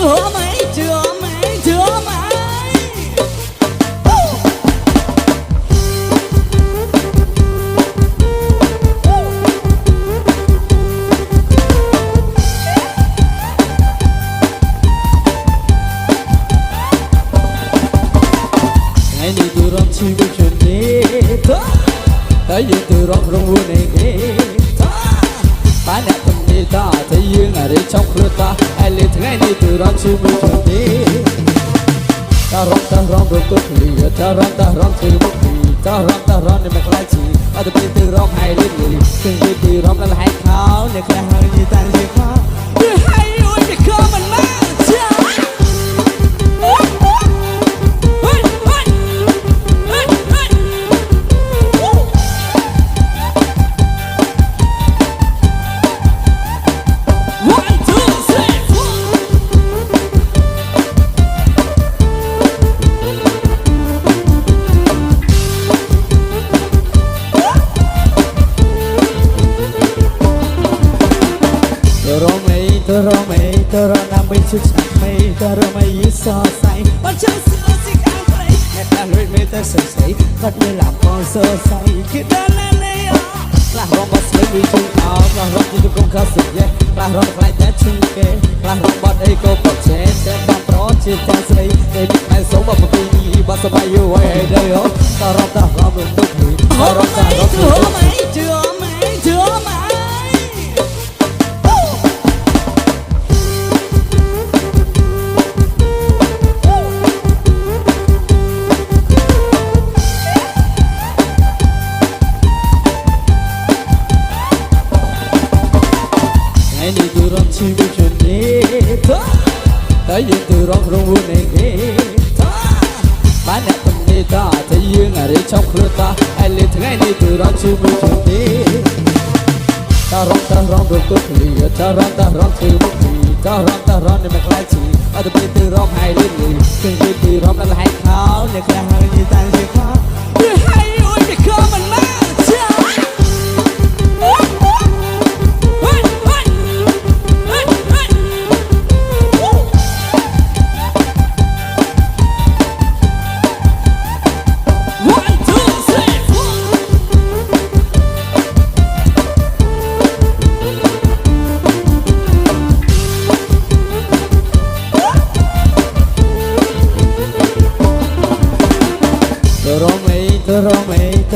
chưa mấy chưa mấy chưa mấy ngày đi từ rong chi với chuyện đi tới giờ từ rong rong vui này đi ta nè tâm đi ta thấy dương ở đây trong cửa ta ai lên ngày đi từ rong chi với chuyện đi ta rong được tốt lì ta rong từ một lì ta rong để mặc lại chỉ ở từ bên từ rong hay lên lì từ rong là hai khao để cả hai như ta như khao từ hai ôi để khao mình mà tơ ra nam bên chút chặt mây tơ ra mây so say bắt chân xưa xích ăn play mẹ ta luyện mê ta sờ sấy bắt như làm con sơ say khi ta lên đây là rong bắt sấy đi chung áo là rong đi chung công khai sực yeah là rong lại té chung kê là rong bắt đây cô bắt chén sẽ đâm pro trên ta sấy để biết ai sống mà phải đi bắt sao bay yêu ai đây ó ta rong được tốt thì ta rong chưa mấy chưa mấy đi từ rong chi với chuyện đi tới giờ từ rong rong vui này đi bán nè tâm đi ta thấy dương ở đây trong cửa ta ai lên ngày đi từ rong chi với chuyện đi ta rong được tốt lì ta rong từ một lì ta rong để mặc lại chỉ ở từ bên từ rong hay lên lì từ rong là hai khao để cả hai như ta như khao từ hai ôi để khao mình mà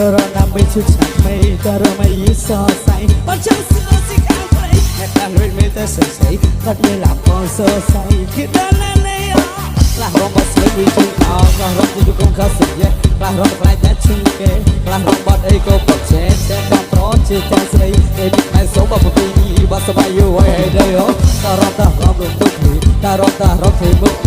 tơ ra nam bên chút chặt mây tơ ra mây so say bắt chân xưa xích ăn play mẹ ta luyện mê ta sờ sấy bắt như làm con sơ say khi ta lên đây là rong bắt sấy đi chung áo là rong đi chung công khai sực yeah là rong lại té chung kê là rong bắt đây cô bắt chén sẽ đâm pro trên ta sấy để biết ai sống mà phải đi bắt sao bay yêu ai đây ó ta rong được tốt thì ta rong thì mức